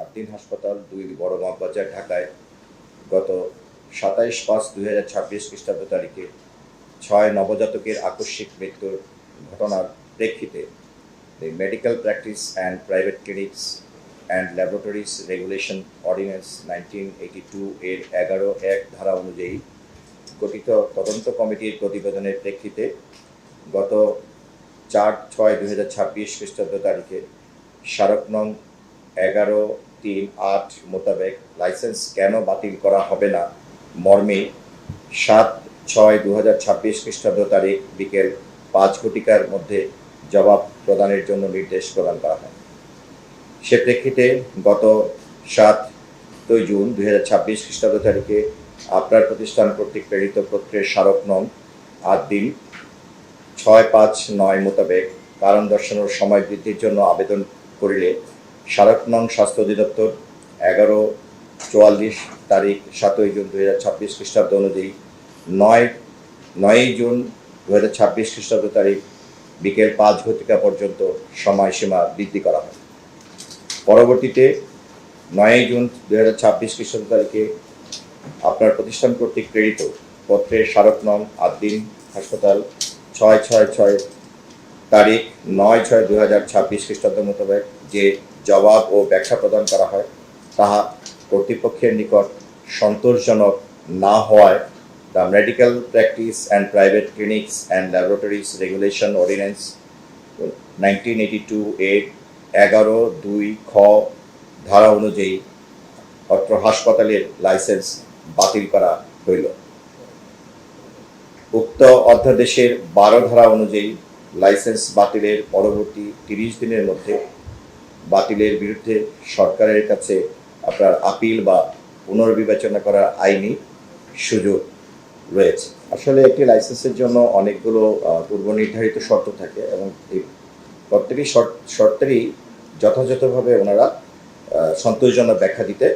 আদ্দিন হাসপাতাল ২ বড় মগবাজার ঢাকায় গত ২৭/৫/২০২৬ খ্রিস্টাব্দ তারিখে ৬ নবজাতকের আকস্মিক মৃত্যুর ঘটনার প্রেক্ষিতে medical practice and private clinics and laboratories regulation ordinance 1982 এর ১১(১) ধারা অনুযায়ী গঠিত তদন্ত কমিটির প্রতিবেদনের প্রেক্ষিতে গত ৪/৬/২০২৬ খ্রিস্টাব্দ তারিখে স্মারক নং ১১৩৮ মোতাবেক লাইসেন্স কেন বাতিল করা হবে না মর্মে ৭/৬/২০২৬ খ্রিস্টাব্দ তারিখ বিকেল ৫ ঘটিকার মধ্যে জবাব প্রদানের জন্য নির্দেশ প্রদান করা হয়। সে প্রেক্ষিতে গত ৭ জুন ২০২৬ খ্রিস্টাব্দ তারিখে আপনার প্রতিষ্ঠান কর্তৃক প্রেরিত পত্রের স্মারক নং আদ্দিন ৬৫৯ মোতাবেক কারণ দর্শানোর সময় বৃদ্ধির জন্য আবেদন করিলে স্মারক নং স্বাস্থ্য অধিদপ্তর ১১/৪৪ তারিখ ৭ জুন ২০২৬ খ্রিস্টাব্দ অনুযায়ী ৯ জুন ২০২৬ খ্রিস্টাব্দ তারিখ বিকেল ৫ ঘটিকা পর্যন্ত সময়সীমা বৃদ্ধি করা হয়। পরবর্তীতে ৯ জুন ২০২৬ খ্রিস্টাব্দ তারিখে আপনার প্রতিষ্ঠান কর্তৃক প্রেরিত পত্রের স্মারক নং আদ্দিন হাসপাতাল ৬৬৬ তারিখ ৯/৬/২০২৬ খ্রিস্টাব্দ মোতাবেক যে জবাব ও ব্যাখ্যা প্রদান করা হয় তাহা কর্তৃপক্ষের নিকট সন্তোষজনক না হওয়ায় the medical practice and private clinics and laboratories regulation ordinance 1982 এর ১১(২) খ ধারা অনুযায়ী অত্র হাসপাতালের লাইসেন্স বাতিল করা হইল। উক্ত অধ্যাদেশের ১২ ধারা অনুযায়ী লাইসেন্স বাতিলের পরবর্তী ৩০ দিনের মধ্যে বাতিলের বিরুদ্ধে সরকারের কাছে আপনার আপিল বা পুনর্বিবেচনা করার আইনি সুযোগ রয়েছে। আসলে একটি লাইসেন্সের জন্য অনেকগুলো পূর্ব নির্ধারিত শর্ত থাকে এবং এই প্রত্যেকটি শর্তেরই যথাযথভাবে ওনারা সন্তোষজনক ব্যাখ্যা দিতে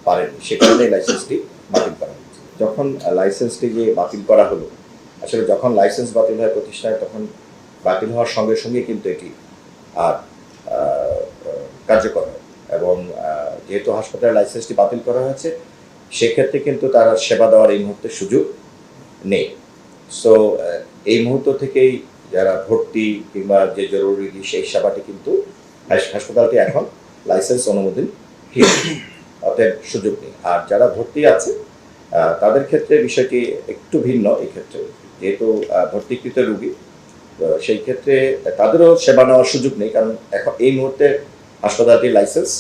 পারেন, সে কারণে লাইসেন্সটি বাতিল করা হয়েছে। যখন লাইসেন্সটি যে বাতিল করা হলো, আসলে যখন লাইসেন্স বাতিল হয় প্রতিষ্ঠানে তখন বাতিল হওয়ার সঙ্গে সঙ্গে কিন্তু এটি আর কার্যকর হয় এবং যেহেতু হাসপাতালের লাইসেন্সটি বাতিল করা হয়েছে সেক্ষেত্রে কিন্তু তারা সেবা দেওয়ার এই মুহূর্তে সুযোগ নেই। সো এই মুহূর্ত থেকেই যারা ভর্তি কিংবা যে জরুরি সেই সেবাটি কিন্তু হাসপাতালটি এখন লাইসেন্স অনুমোদন অতএব সুযোগ নেই। আর যারা ভর্তি আছে তাদের ক্ষেত্রে বিষয়টি একটু ভিন্ন। এই ক্ষেত্রে যেহেতু ভর্তিকৃত রোগী, সেই ক্ষেত্রে তাদেরও সেবা নেওয়ার সুযোগ নেই, কারণ এখন এই মুহূর্তে হাসপাতালটির লাইসেন্স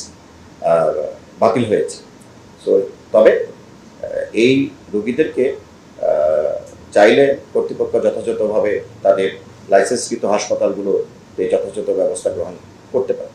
বাতিল হয়েছে। সো তবে এই রোগীদেরকে চাইলে কর্তৃপক্ষ যথাযথভাবে তাদের লাইসেন্সকৃত হাসপাতালগুলোতে যথাযথ ব্যবস্থা গ্রহণ করতে পারে।